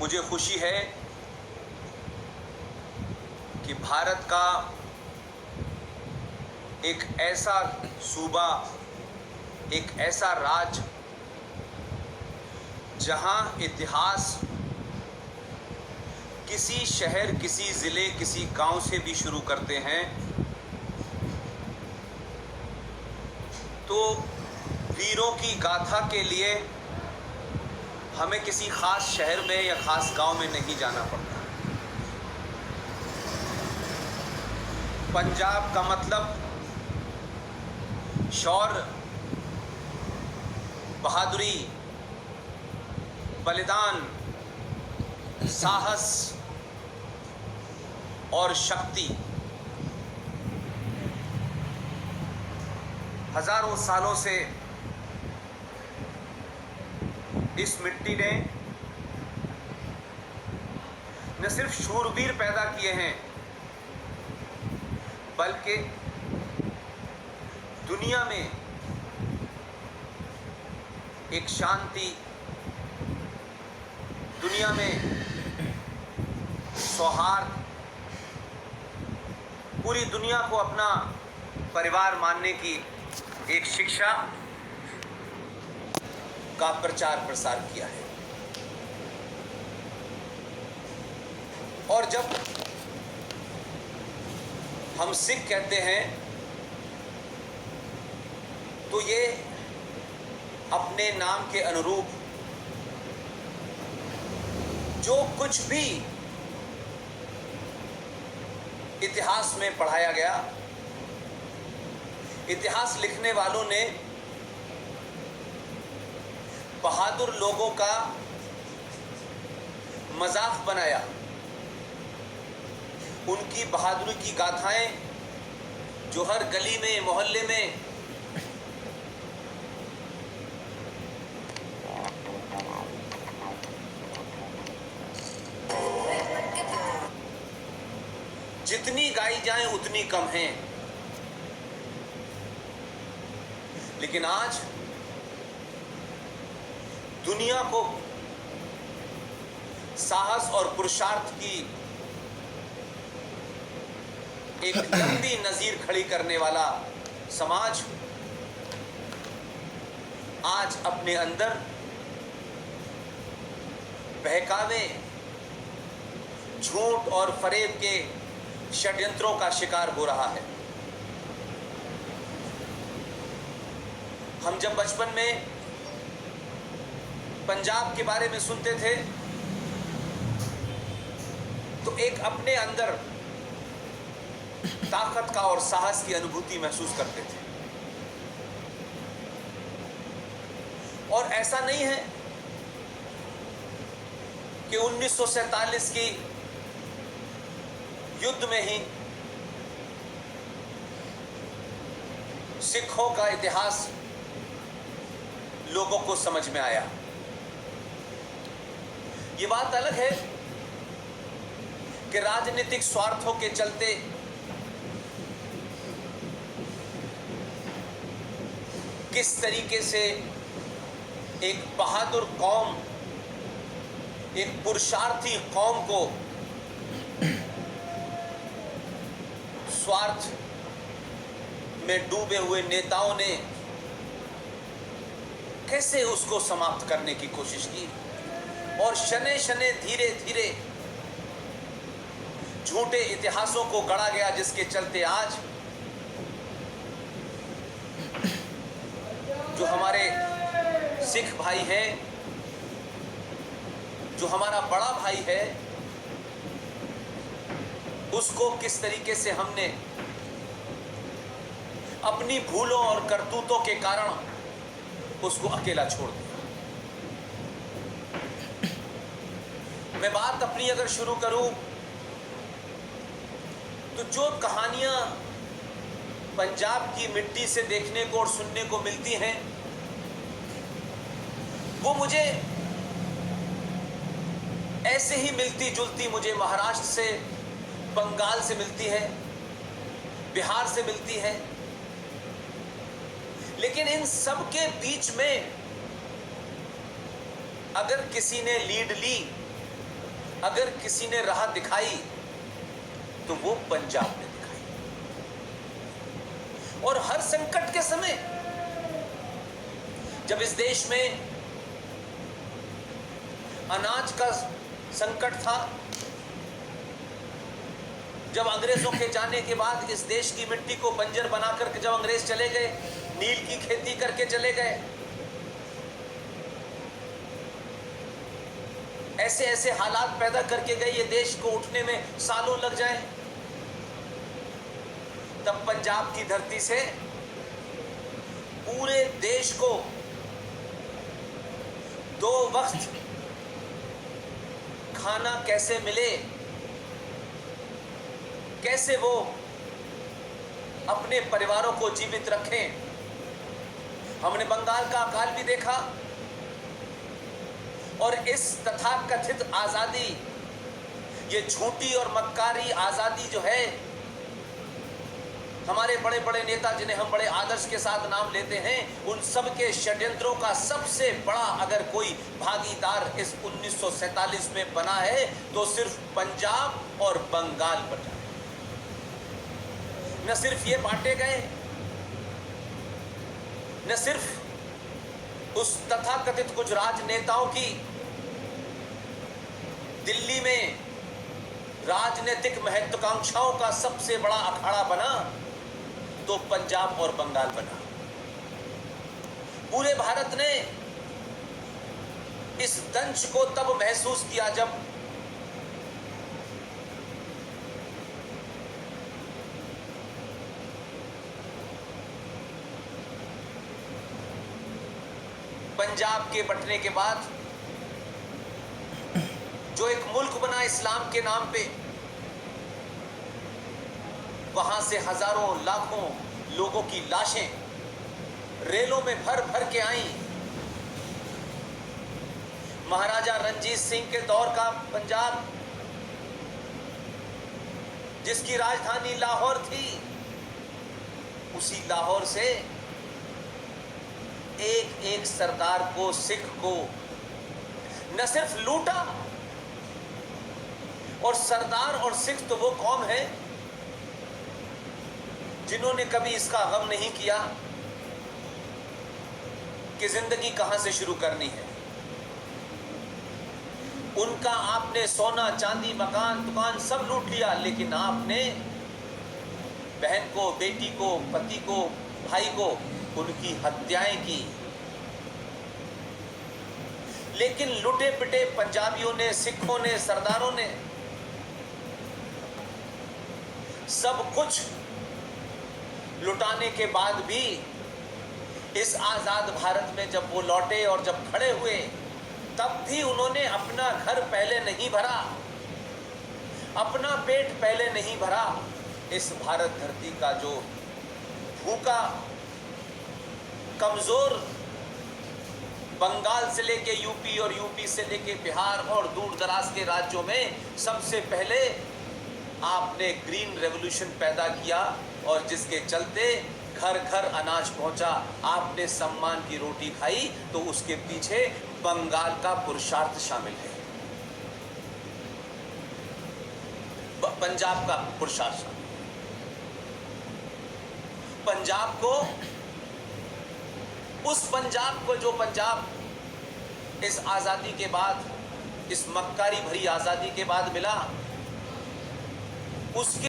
मुझे खुशी है कि भारत का एक ऐसा सूबा, एक ऐसा राज्य जहां इतिहास किसी शहर, किसी ज़िले, किसी गांव से भी शुरू करते हैं तो वीरों की गाथा के लिए हमें किसी ख़ास शहर में या ख़ास गांव में नहीं जाना पड़ता। पंजाब का मतलब शौर्य, बहादुरी, बलिदान, साहस और शक्ति। हजारों सालों से इस मिट्टी ने न सिर्फ शूरवीर पैदा किए हैं बल्कि दुनिया में एक शांति, दुनिया में सौहार्द, पूरी दुनिया को अपना परिवार मानने की एक शिक्षा का प्रचार प्रसार किया है। और जब हम सिख कहते हैं तो ये अपने नाम के अनुरूप जो कुछ भी इतिहास में पढ़ाया गया, इतिहास लिखने वालों ने बहादुर लोगों का मजाक बनाया, उनकी बहादुरी की गाथाएं जो हर गली में, मोहल्ले में जितनी गाई जाएं उतनी कम हैं। लेकिन आज दुनिया को साहस और पुरुषार्थ की एक लंबी नजीर खड़ी करने वाला समाज आज अपने अंदर बहकावे, झूठ और फरेब के षड्यंत्रों का शिकार हो रहा है। हम जब बचपन में पंजाब के बारे में सुनते थे तो एक अपने अंदर ताकत का और साहस की अनुभूति महसूस करते थे। और ऐसा नहीं है कि 1947 की युद्ध में ही सिखों का इतिहास लोगों को समझ में आया। ये बात अलग है कि राजनीतिक स्वार्थों के चलते किस तरीके से एक बहादुर कौम, एक पुरुषार्थी कौम को स्वार्थ में डूबे हुए नेताओं ने कैसे उसको समाप्त करने की कोशिश की। और शने शने धीरे धीरे झूठे इतिहासों को गढ़ा गया, जिसके चलते आज जो हमारे सिख भाई हैं, जो हमारा बड़ा भाई है, उसको किस तरीके से हमने अपनी भूलों और करतूतों के कारण उसको अकेला छोड़ दिया। मैं बात अपनी अगर शुरू करूं तो जो कहानियां पंजाब की मिट्टी से देखने को और सुनने को मिलती हैं वो मुझे ऐसे ही मिलती जुलती मुझे महाराष्ट्र से, बंगाल से मिलती है, बिहार से मिलती है। लेकिन इन सब के बीच में अगर किसी ने लीड ली अगर किसी ने राह दिखाई तो वो पंजाब ने दिखाई। और हर संकट के समय जब इस देश में अनाज का संकट था, जब अंग्रेजों के जाने के बाद इस देश की मिट्टी को बंजर बनाकर जब अंग्रेज चले गए, नील की खेती करके चले गए, ऐसे ऐसे हालात पैदा करके गए ये देश को उठने में सालों लग जाए, तब पंजाब की धरती से पूरे देश को 2 वक्त खाना कैसे मिले, कैसे वो अपने परिवारों को जीवित रखें। हमने बंगाल का अकाल भी देखा, और इस तथाकथित आजादी, ये झूठी और मक्कारी आजादी जो है, हमारे बड़े बड़े नेता जिन्हें हम बड़े आदर्श के साथ नाम लेते हैं, उन सब के षड्यंत्रों का सबसे बड़ा अगर कोई भागीदार इस 1947 में बना है तो सिर्फ पंजाब और बंगाल बना। न सिर्फ ये बांटे गए, न सिर्फ उस तथाकथित कुछ राजनेताओं की दिल्ली में राजनीतिक महत्वाकांक्षाओं का सबसे बड़ा अखाड़ा बना, तो पंजाब और बंगाल बना। पूरे भारत ने इस दंश को तब महसूस किया जब पंजाब के बंटने के बाद जो एक मुल्क बना इस्लाम के नाम पे, वहां से हजारों लाखों लोगों की लाशें रेलों में भर भर के आईं। महाराजा रणजीत सिंह के दौर का पंजाब, जिसकी राजधानी लाहौर थी, उसी लाहौर से एक एक सरदार को, सिख को न सिर्फ लूटा, और सरदार और सिख तो वो कौम है जिन्होंने कभी इसका गम नहीं किया कि जिंदगी कहां से शुरू करनी है। उनका आपने सोना चांदी मकान दुकान सब लूट लिया, लेकिन आपने बहन को, बेटी को, पति को, भाई को, उनकी हत्याएं की। लेकिन लुटे पिटे पंजाबियों ने, सिखों ने, सरदारों ने सब कुछ लुटाने के बाद भी इस आजाद भारत में जब वो लौटे और जब खड़े हुए, तब भी उन्होंने अपना घर पहले नहीं भरा, अपना पेट पहले नहीं भरा। इस भारत धरती का जो भूखा, कमजोर बंगाल से लेके यूपी और यूपी से लेके बिहार और दूर दराज के राज्यों में सबसे पहले आपने ग्रीन रेवोल्यूशन पैदा किया, और जिसके चलते घर घर अनाज पहुंचा, आपने सम्मान की रोटी खाई, तो उसके पीछे बंगाल का पुरुषार्थ शामिल है, पंजाब का पुरुषार्थ शामिल। पंजाब को, उस पंजाब को जो पंजाब इस आजादी के बाद, इस मक्कारी भरी आजादी के बाद मिला, उसके